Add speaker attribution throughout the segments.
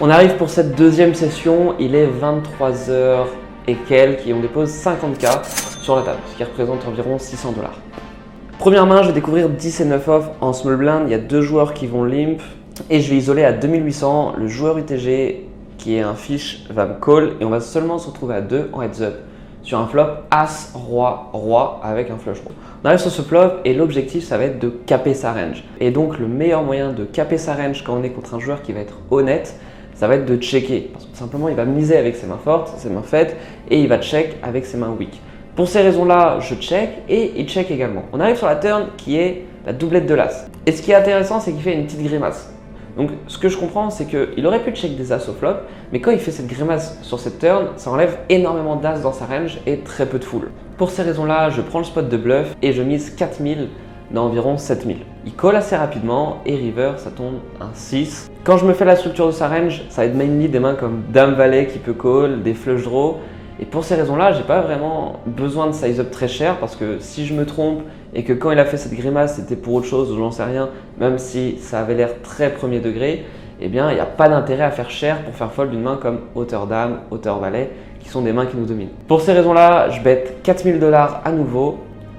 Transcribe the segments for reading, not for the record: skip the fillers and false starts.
Speaker 1: On arrive pour cette deuxième session, il est 23h et quelques et on dépose 50K sur la table, ce qui représente environ 600 $. Première main, je vais découvrir 10 et 9 off en small blind, il y a deux joueurs qui vont limp et je vais isoler à 2800, le joueur UTG qui est un fish va me call et on va seulement se retrouver à 2 en heads up sur un flop As, Roi, Roi avec un flush draw. On arrive sur ce flop et l'objectif ça va être de caper sa range. Et donc le meilleur moyen de caper sa range quand on est contre un joueur qui va être honnête, ça va être de checker. Parce que tout simplement il va miser avec ses mains fortes, ses mains faites et il va check avec ses mains weak. Pour ces raisons-là, je check et il check également. On arrive sur la turn qui est la doublette de l'As. Et ce qui est intéressant, c'est qu'il fait une petite grimace. Donc ce que je comprends, c'est qu'il aurait pu check des As au flop, mais quand il fait cette grimace sur cette turn, ça enlève énormément d'As dans sa range et très peu de full. Pour ces raisons-là, je prends le spot de bluff et je mise 4000 dans environ 7000. Il call assez rapidement et river, ça tombe un 6. Quand je me fais la structure de sa range, ça va être mainly des mains comme Dame Valet qui peut call, des flush draw. Et pour ces raisons-là, j'ai pas vraiment besoin de size up très cher parce que si je me trompe et que quand il a fait cette grimace c'était pour autre chose ou j'en sais rien, même si ça avait l'air très premier degré, eh bien il n'y a pas d'intérêt à faire cher pour faire fold d'une main comme hauteur dame, hauteur valet, qui sont des mains qui nous dominent. Pour ces raisons-là, je bet 4000 $ à nouveau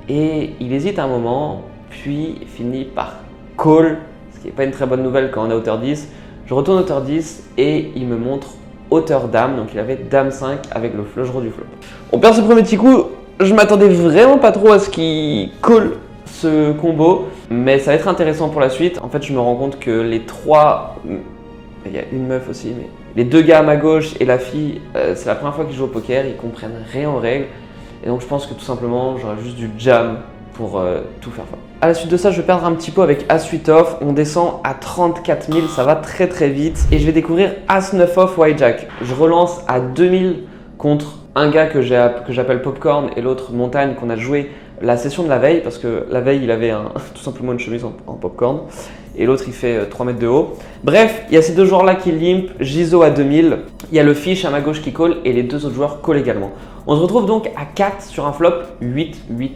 Speaker 1: et il hésite un moment, puis finit par call, ce qui n'est pas une très bonne nouvelle quand on est hauteur 10. Je retourne hauteur 10 et il me montre hauteur dame, donc il avait dame 5 avec le flush draw du flop. On perd ce premier petit coup, je m'attendais vraiment pas trop à ce qu'il call ce combo, mais ça va être intéressant pour la suite. En fait, je me rends compte que les trois, il y a une meuf aussi, mais les deux gars à ma gauche et la fille, c'est la première fois qu'ils jouent au poker, ils comprennent rien aux règles, et donc je pense que tout simplement, j'aurais juste du jam pour tout faire fort. À la suite de ça, je vais perdre un petit peu avec As-8 off. On descend à 34 000, ça va très très vite. Et je vais découvrir As-9 off Hijack. Je relance à 2000 contre un gars que j'appelle Popcorn et l'autre Montagne qu'on a joué la session de la veille. Parce que la veille, il avait tout simplement une chemise en Popcorn. Et l'autre, il fait 3 mètres de haut. Bref, il y a ces deux joueurs-là qui limp, Gizo à 2000. Il y a le fish à ma gauche qui call et les deux autres joueurs call également. On se retrouve donc à 4 sur un flop 8-8-3.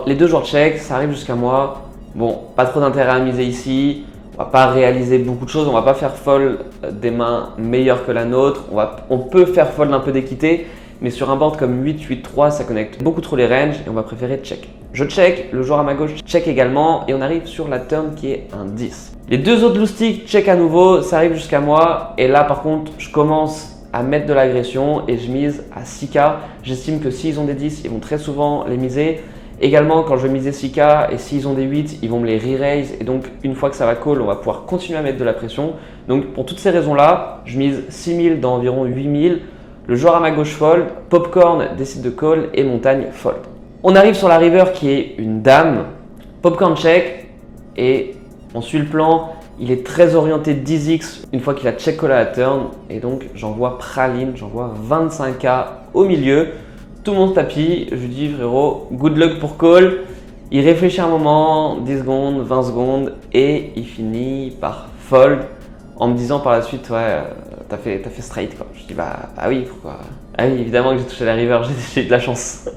Speaker 1: Les deux joueurs check, ça arrive jusqu'à moi. Bon, pas trop d'intérêt à miser ici. On va pas réaliser beaucoup de choses. On va pas faire fold des mains meilleures que la nôtre. On peut faire fold un peu d'équité, mais sur un board comme 8-8-3, ça connecte beaucoup trop les ranges et on va préférer check. Je check, le joueur à ma gauche check également et on arrive sur la turn qui est un 10. Les deux autres blue sticks check à nouveau, ça arrive jusqu'à moi et là par contre, je commence à mettre de l'agression et je mise à 6K. J'estime que s'ils ont des 10, ils vont très souvent les miser. Également, quand je vais miser 6K et s'ils ont des 8, ils vont me les re-raise et donc une fois que ça va call, on va pouvoir continuer à mettre de la pression. Donc pour toutes ces raisons-là, je mise 6000 dans environ 8000. Le joueur à ma gauche fold, Popcorn décide de call et Montagne fold. On arrive sur la river qui est une dame. Popcorn check et on suit le plan. Il est très orienté 10x une fois qu'il a check call à la turn et donc j'envoie praline, j'envoie 25K au milieu. Tout mon tapis, je lui dis frérot, good luck pour call. Il réfléchit un moment, 10 secondes, 20 secondes et il finit par fold en me disant par la suite ouais, t'as fait straight quoi. Je dis bah oui, pourquoi? Ah oui, évidemment que j'ai touché la river, j'ai eu de la chance.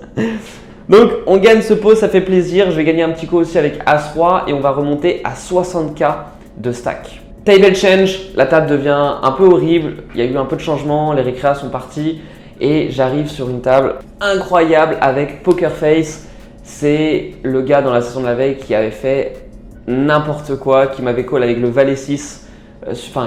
Speaker 1: Donc on gagne ce pot, ça fait plaisir. Je vais gagner un petit coup aussi avec As-Roi et on va remonter à 60K de stack. Table change, la table devient un peu horrible, il y a eu un peu de changement, les récréas sont partis. Et j'arrive sur une table incroyable avec Poker Face. C'est le gars dans la session de la veille qui avait fait n'importe quoi, qui m'avait call avec le Valet 6,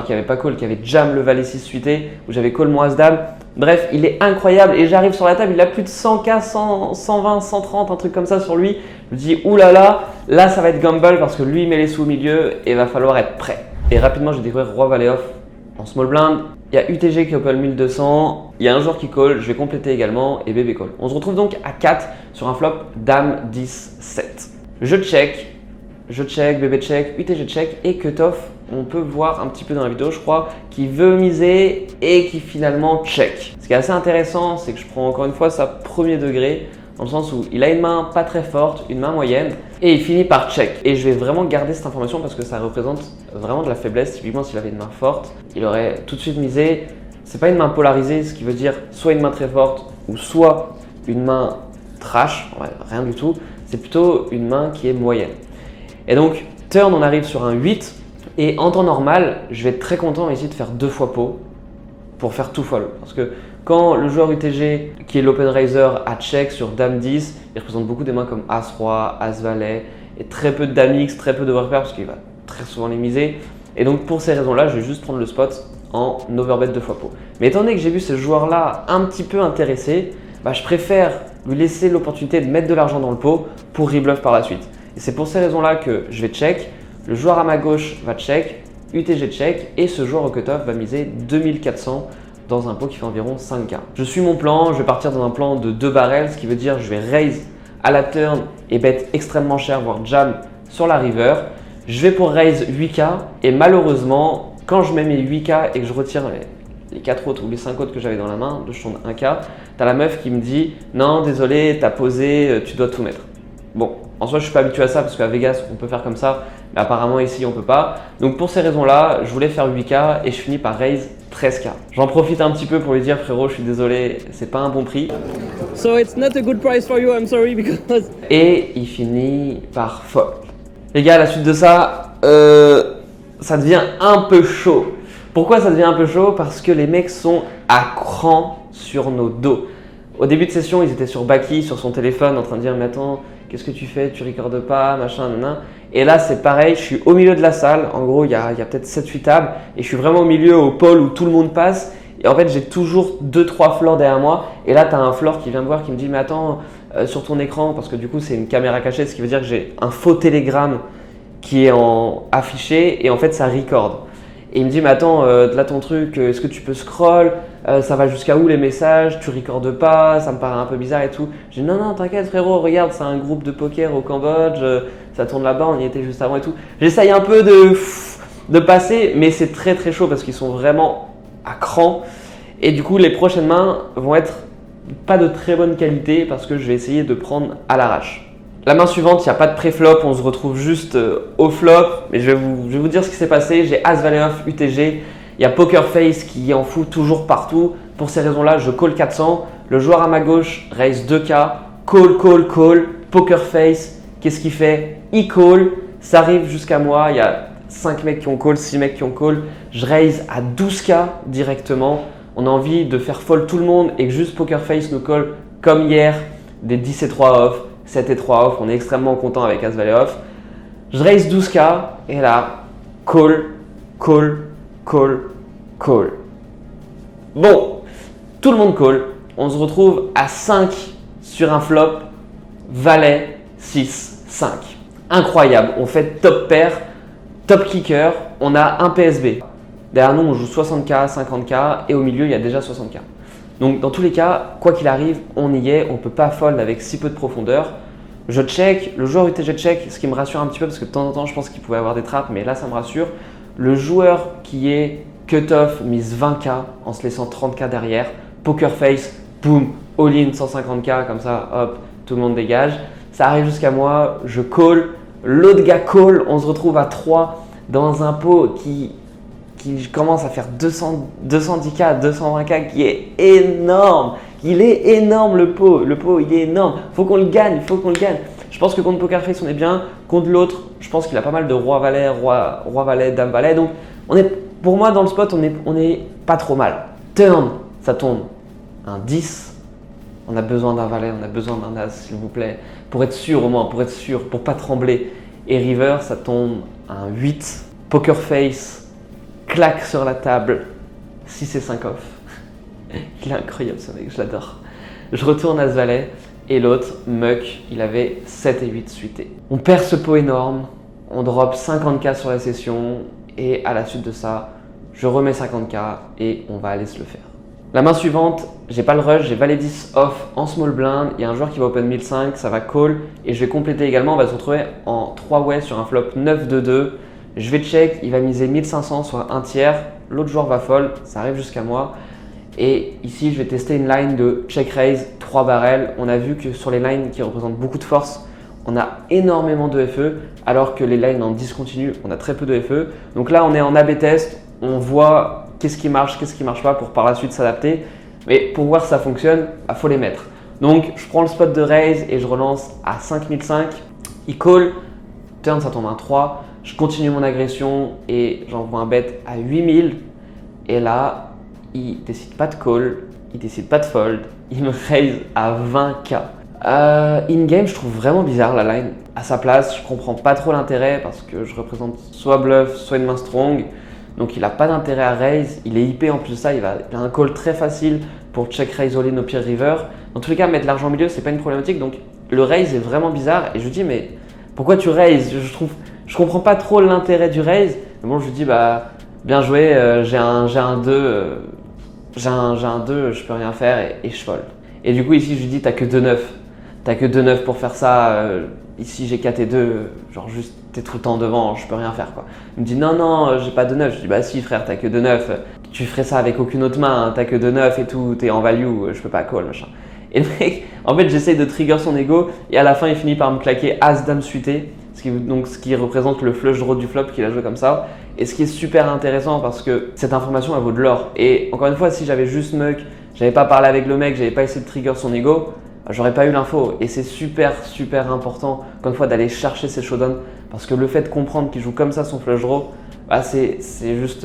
Speaker 1: qui avait pas call, qui avait jam le Valet 6 suité, où j'avais call mon As-Dame. Bref, il est incroyable et j'arrive sur la table, il a plus de 100K, 100, 120, 130, un truc comme ça sur lui. Je me dis oulala, là ça va être gamble parce que lui il met les sous au milieu et il va falloir être prêt. Et rapidement, j'ai découvert Roi Valet off en small blind. Il y a UTG qui open 1200, il y a un joueur qui call, je vais compléter également et bébé call. On se retrouve donc à 4 sur un flop Dame 10 7. Je check, bébé check, UTG check et cutoff. On peut voir un petit peu dans la vidéo, je crois, qui veut miser et qui finalement check. Ce qui est assez intéressant, c'est que je prends encore une fois sa premier degré, dans le sens où il a une main pas très forte, une main moyenne, et il finit par check. Et je vais vraiment garder cette information parce que ça représente vraiment de la faiblesse. Typiquement, s'il avait une main forte, il aurait tout de suite misé. C'est pas une main polarisée, ce qui veut dire soit une main très forte ou soit une main trash, ouais, rien du tout. C'est plutôt une main qui est moyenne. Et donc, turn, on arrive sur un 8. Et en temps normal, je vais être très content ici de faire 2 fois pot pour faire tout fold. Parce que quand le joueur UTG, qui est l'open raiser, a check sur Dame 10, il représente beaucoup des mains comme As-Roi, As-Valet, et très peu de Dame X, très peu d'overpair parce qu'il va très souvent les miser. Et donc pour ces raisons-là, je vais juste prendre le spot en overbet 2 fois pot. Mais étant donné que j'ai vu ce joueur-là un petit peu intéressé, je préfère lui laisser l'opportunité de mettre de l'argent dans le pot pour rebluff par la suite. Et c'est pour ces raisons-là que je vais check, le joueur à ma gauche va check, UTG check et ce joueur au cutoff va miser 2400 dans un pot qui fait environ 5K. Je suis mon plan, je vais partir dans un plan de 2 barrels, ce qui veut dire je vais raise à la turn et bet extrêmement cher, voire jam sur la river. Je vais pour raise 8K et malheureusement, quand je mets mes 8K et que je retire les 4 autres ou les 5 autres que j'avais dans la main, de jetons de 1K, t'as la meuf qui me dit « Non, désolé, t'as posé, tu dois tout mettre ». Bon, en soi, je suis pas habitué à ça parce qu'à Vegas, on peut faire comme ça, mais apparemment ici, on peut pas. Donc pour ces raisons-là, je voulais faire 8K et je finis par raise 13K. J'en profite un petit peu pour lui dire « Frérot, je suis désolé, c'est pas un bon prix ».
Speaker 2: So it's not a good price for you, I'm sorry, because...
Speaker 1: Et il finit par fold. Les gars, à la suite de ça, ça devient un peu chaud. Pourquoi ça devient un peu chaud? Parce que les mecs sont à cran sur nos dos. Au début de session, ils étaient sur Baki, sur son téléphone, en train de dire « Mais attends, qu'est-ce que tu fais? Tu recordes pas, machin, nan. » Et là, c'est pareil, je suis au milieu de la salle. En gros, il y a peut-être 7-8 tables. Et je suis vraiment au milieu, au pôle où tout le monde passe. Et en fait, j'ai toujours 2-3 floors derrière moi. Et là, tu as un floor qui vient me voir, qui me dit « Mais attends, sur ton écran, parce que du coup, c'est une caméra cachée, ce qui veut dire que j'ai un faux télégramme qui est affiché. Et en fait, ça record. Et il me dit « Mais attends, là ton truc, est-ce que tu peux scroll? Ça va jusqu'à où les messages? Tu recordes pas? Ça me paraît un peu bizarre et tout. » J'ai dit « Non, non, t'inquiète frérot, regarde, c'est un groupe de poker au Cambodge, ça tourne là-bas, on y était juste avant et tout. » J'essaye un peu de passer, mais c'est très très chaud parce qu'ils sont vraiment à cran. Et du coup, les prochaines mains vont être pas de très bonne qualité parce que je vais essayer de prendre à l'arrache. La main suivante, il n'y a pas de pré-flop, on se retrouve juste au flop. Mais je vais vous dire ce qui s'est passé. J'ai As-Valet off, UTG. Il y a Poker Face qui en fout toujours partout. Pour ces raisons-là, je call 400. Le joueur à ma gauche raise 2K. Call, call, call. Poker Face, qu'est-ce qu'il fait? Il call. Ça arrive jusqu'à moi. Il y a 5 mecs qui ont call, 6 mecs qui ont call. Je raise à 12K directement. On a envie de faire fold tout le monde et que juste Poker Face nous call comme hier. Des 10 et 3 off. 7 et 3 off, on est extrêmement content avec As-Valet off. Je raise 12K et là, call, call, call, call. Bon, tout le monde call. On se retrouve à 5 sur un flop, Valet, 6, 5. Incroyable, on fait top pair, top kicker, on a un PSB. Derrière nous, on joue 60K, 50K et au milieu, il y a déjà 60K. Donc dans tous les cas, quoi qu'il arrive, on y est, on ne peut pas fold avec si peu de profondeur. Je check, le joueur UTG check, ce qui me rassure un petit peu parce que de temps en temps, je pense qu'il pouvait avoir des trappes, mais là, ça me rassure. Le joueur qui est cut-off mise 20K en se laissant 30K derrière. Poker face, boum, all-in 150K, comme ça, hop, tout le monde dégage. Ça arrive jusqu'à moi, je call, l'autre gars call, on se retrouve à 3 dans un pot qui commence à faire 210K, 220K, qui est énorme. Il est énorme le pot, il est énorme. Faut qu'on le gagne, Je pense que contre Poker Face, on est bien. Contre l'autre, je pense qu'il a pas mal de roi-valet, roi-valet, dame-valet. Donc, pour moi, dans le spot, on est pas trop mal. Turn, ça tombe un 10. On a besoin d'un valet, on a besoin d'un as, s'il vous plaît. Pour être sûr au moins, pour pas trembler. Et river, ça tombe un 8. Poker Face, claque sur la table, 6 et 5 off. Il est incroyable ce mec, je l'adore. Je retourne As-Valet et l'autre, Muck, il avait 7 et 8 suités. On perd ce pot énorme, on drop 50K sur la session et à la suite de ça, je remets 50K et on va aller se le faire. La main suivante, j'ai pas le rush, j'ai Valet 10 off en small blind, il y a un joueur qui va open 1005, ça va call et je vais compléter également, on va se retrouver en 3 way sur un flop 9-2-2. Je vais check, il va miser 1500 soit un tiers, l'autre joueur va fold, ça arrive jusqu'à moi. Et ici, je vais tester une line de check raise 3 barrels. On a vu que sur les lines qui représentent beaucoup de force, on a énormément de FE, alors que les lines en discontinu, on a très peu de FE. Donc là, on est en AB test, on voit qu'est-ce qui marche pas pour par la suite s'adapter. Mais pour voir si ça fonctionne, il faut les mettre. Donc, je prends le spot de raise et je relance à 5005. Il call, turn, ça tombe un 3. Je continue mon agression et j'envoie un bet à 8000. Et là, il décide pas de call, il décide pas de fold, il me raise à 20k. In-game, je trouve vraiment bizarre la line. À sa place, je comprends pas trop l'intérêt parce que je représente soit bluff, soit une main strong. Donc il a pas d'intérêt à raise, il est IP en plus de ça, il a un call très facile pour check raise all in au pire river. Dans tous les cas, mettre l'argent au milieu, c'est pas une problématique. Donc le raise est vraiment bizarre et je lui dis mais pourquoi tu raises? Je comprends pas trop l'intérêt du raise. Mais bon, je lui dis bah bien joué, j'ai un 2, je peux rien faire et je fold. Et du coup ici je lui dis t'as que 2-9. T'as que 2-9 pour faire ça, ici j'ai 4 et 2, genre juste t'es tout le temps devant, je peux rien faire quoi. Il me dit non, j'ai pas 2-9, je dis bah si frère t'as que 2-9, tu ferais ça avec aucune autre main, hein, t'as que 2-9 et tout, t'es en value, je peux pas call machin. Et le mec, en fait j'essaye de trigger son ego et à la fin il finit par me claquer As-Dame suité, ce qui représente le flush draw du flop qu'il a joué comme ça. Et ce qui est super intéressant parce que cette information elle vaut de l'or. Et encore une fois si j'avais juste muck, j'avais pas parlé avec le mec, j'avais pas essayé de trigger son ego, j'aurais pas eu l'info et c'est super important encore une fois d'aller chercher ces showdowns parce que le fait de comprendre qu'il joue comme ça son flush draw, bah c'est juste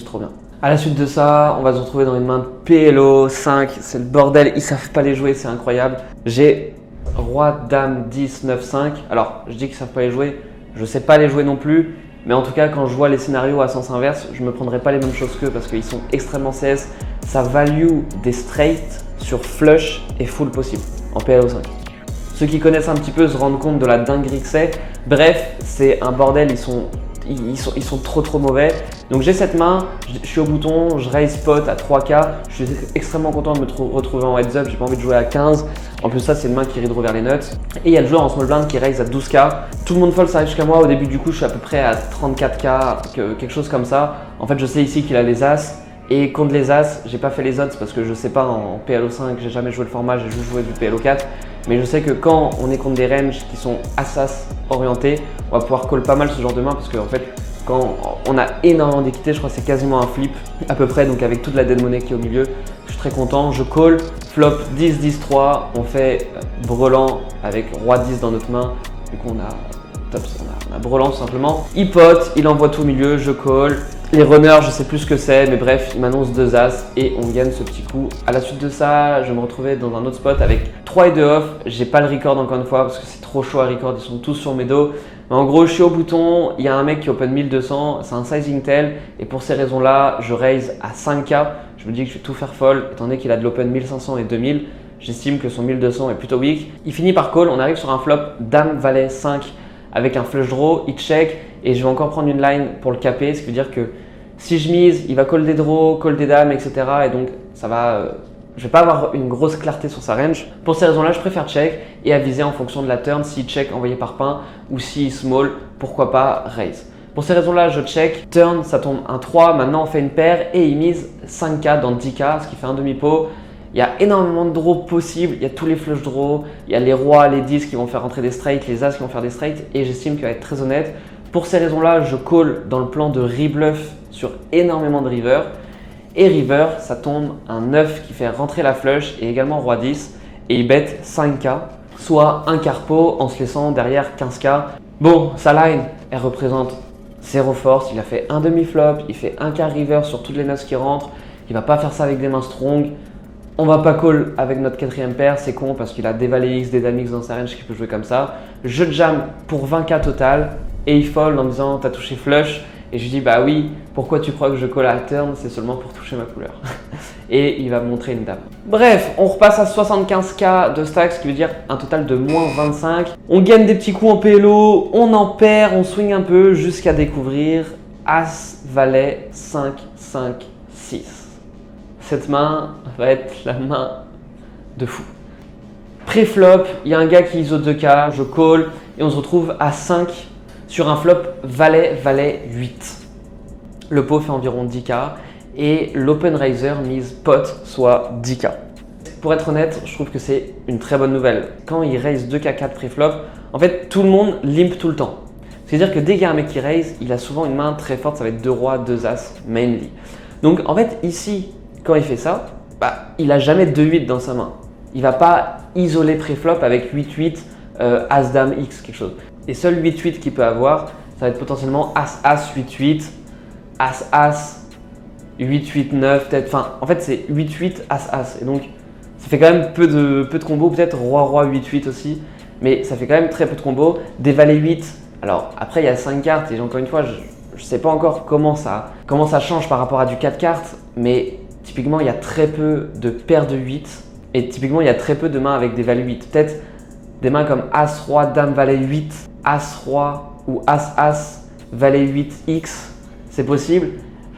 Speaker 1: trop bien. À la suite de ça, on va se retrouver dans une main de PLO 5, c'est le bordel, ils savent pas les jouer, c'est incroyable. J'ai Roi, Dame, 10, 9, 5. Alors je dis qu'ils savent pas les jouer, je sais pas les jouer non plus, mais en tout cas quand je vois les scénarios à sens inverse, je me prendrai pas les mêmes choses qu'eux parce qu'ils sont extrêmement CS. Ça value des straight sur flush et full possible en PLO 5. Ceux qui connaissent un petit peu se rendent compte de la dinguerie que c'est. Bref, c'est un bordel, ils sont trop mauvais. Donc j'ai cette main, je suis au bouton, je raise pot à 3k. Je suis extrêmement content de me retrouver en heads up, j'ai pas envie de jouer à 15. En plus ça c'est une main qui redraw vers les nuts. Et il y a le joueur en small blind qui raise à 12k. Tout le monde fold, ça arrive jusqu'à moi. Au début du coup je suis à peu près à 34k, quelque chose comme ça. En fait je sais ici qu'il a les as. Et contre les as, j'ai pas fait les odds parce que je sais pas en PLO 5, j'ai jamais joué le format, j'ai juste joué du PLO 4. Mais je sais que quand on est contre des ranges qui sont as orientés, on va pouvoir call pas mal ce genre de main parce qu'en fait, quand on a énormément d'équité, je crois que c'est quasiment un flip à peu près, donc avec toute la dead money qui est au milieu, je suis très content. Je call, flop 10, 10, 3, on fait brelan avec roi 10 dans notre main, du coup on a brelan tout simplement. Il pot, il envoie tout au milieu, je call. Les runners, je sais plus ce que c'est, mais bref, il m'annonce 2 as et on gagne ce petit coup. À la suite de ça, je me retrouvais dans un autre spot avec 3 et 2 off. J'ai pas le record encore une fois parce que c'est trop chaud à record, ils sont tous sur mes dos. Mais en gros, je suis au bouton, il y a un mec qui open 1200, c'est un sizing tail et pour ces raisons-là, je raise à 5k. Je me dis que je vais tout faire fold étant donné qu'il a de l'open 1500 et 2000. J'estime que son 1200 est plutôt weak. Il finit par call, on arrive sur un flop Dame, Valet, 5 avec un flush draw, il check et je vais encore prendre une line pour le caper, ce qui veut dire que si je mise, il va call des draws, call des dames, etc. Et donc ça va, je vais pas avoir une grosse clarté sur sa range. Pour ces raisons-là, je préfère check et aviser en fonction de la turn, si check envoyé par pain ou si small, pourquoi pas raise. Pour ces raisons-là, je check, turn, ça tombe un 3, maintenant on fait une paire et il mise 5k dans 10k, ce qui fait un demi-pot. Il y a énormément de draws possibles, il y a tous les flush draws, il y a les rois, les 10 qui vont faire rentrer des straights, les as qui vont faire des straights et j'estime qu'il va être très honnête. Pour ces raisons-là, je call dans le plan de rebluff sur énormément de river. Et river, ça tombe un 9 qui fait rentrer la flush et également roi 10 et il bet 5k, soit un quart pot en se laissant derrière 15k. Bon, sa line, elle représente 0 force, il a fait un demi-flop, il fait un quart river sur toutes les 9 qui rentrent, il va pas faire ça avec des mains strong. On va pas call avec notre quatrième paire, c'est con parce qu'il a des valets X, des dames X dans sa range qui peut jouer comme ça. Je jam pour 20k total et il fold en me disant t'as touché flush et je lui dis bah oui, pourquoi tu crois que je call à turn, c'est seulement pour toucher ma couleur. Et il va me montrer une dame. Bref, on repasse à 75k de stack, ce qui veut dire un total de moins 25. On gagne des petits coups en PLO, on en perd, on swing un peu jusqu'à découvrir As, Valet, 5, 5, 6. Cette main va être la main de fou. Pré-flop, il y a un gars qui ISO 2K, je call et on se retrouve à 5 sur un flop Valet, Valet 8. Le pot fait environ 10k et l'open raiser mise pot soit 10k. Pour être honnête, je trouve que c'est une très bonne nouvelle. Quand il raise 2k4 pré-flop, en fait tout le monde limp tout le temps. C'est-à-dire que dès qu'il y a un mec qui raise, il a souvent une main très forte, ça va être 2 rois, 2 as, mainly. Donc en fait ici, quand il fait ça, bah, il n'a jamais 2-8 dans sa main. Il ne va pas isoler pré-flop avec 8-8, As-Dame X, quelque chose. Les seuls 8-8 qu'il peut avoir, Ça va être potentiellement As-As 8-8, As-As 8-8-9 peut-être. Enfin, en fait, c'est 8-8 As-As. Et donc, ça fait quand même peu de combos. Peut-être Roi-Roi 8-8 aussi. Mais ça fait quand même très peu de combos. Des valets 8. Alors, après, il y a 5 cartes. Et encore une fois, je ne sais pas encore comment ça change par rapport à du 4 cartes. Mais typiquement, il y a très peu de paires de 8. Et typiquement, il y a très peu de mains avec des valets 8. Peut-être des mains comme As-Roi, Dame-Valet 8, As-Roi ou As-As, Valet 8X. C'est possible.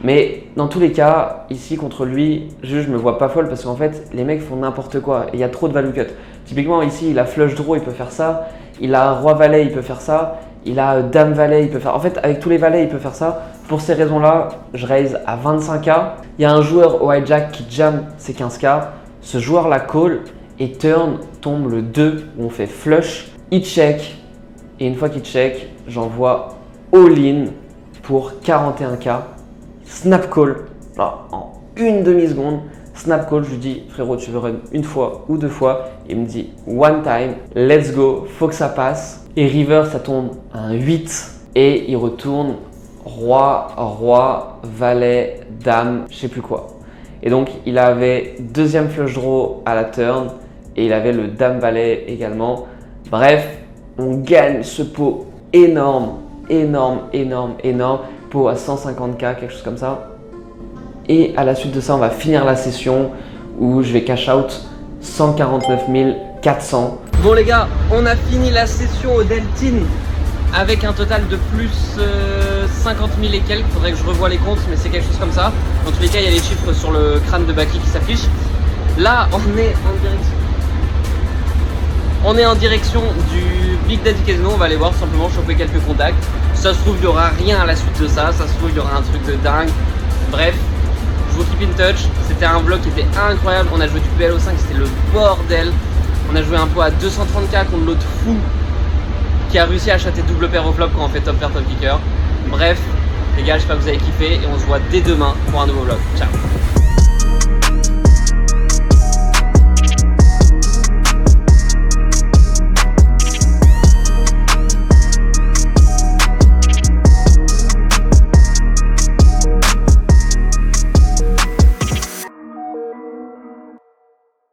Speaker 1: Mais dans tous les cas, ici contre lui, je me vois pas folle parce qu'en fait, les mecs font n'importe quoi et il y a trop de value cut. Typiquement ici, il a flush draw, il peut faire ça. Il a roi valet, il peut faire ça. Il a dame valet, il peut faire. En fait, avec tous les valets, il peut faire ça. Pour ces raisons-là, je raise à 25K. Il y a un joueur au hijack qui jam ses 15K. Ce joueur-là call et turn tombe le 2 où on fait flush. Il check et une fois qu'il check, j'envoie all-in pour 41K. Snap call, genre en une demi-seconde, snap call, je lui dis frérot tu veux run une fois ou deux fois, il me dit one time, let's go, faut que ça passe. Et river ça tombe un 8 et il retourne roi, roi, valet, dame, je sais plus quoi. Et donc il avait deuxième flush draw à la turn et il avait le dame valet également. Bref, on gagne ce pot énorme, pot à 150K, quelque chose comme ça. Et à la suite de ça, on va finir la session où je vais cash out 149 400.
Speaker 2: Bon les gars, on a fini la session au Deltin avec un total de plus 50 000 et quelques. Faudrait que je revoie les comptes, mais c'est quelque chose comme ça. Dans tous les cas, il y a les chiffres sur le crâne de Baki qui s'affichent. Là, on est en direction du Big Daddy Casino. On va aller voir simplement, choper quelques contacts. Ça se trouve, il n'y aura rien à la suite de ça. Ça se trouve, il y aura un truc de dingue. Bref, je vous keep in touch. C'était un vlog qui était incroyable. On a joué du PLO5, c'était le bordel. On a joué un pot à 230K contre l'autre fou qui a réussi à acheter double paire au flop quand on fait top pair top kicker. Bref, les gars, j'espère que vous avez kiffé et on se voit dès demain pour un nouveau vlog. Ciao.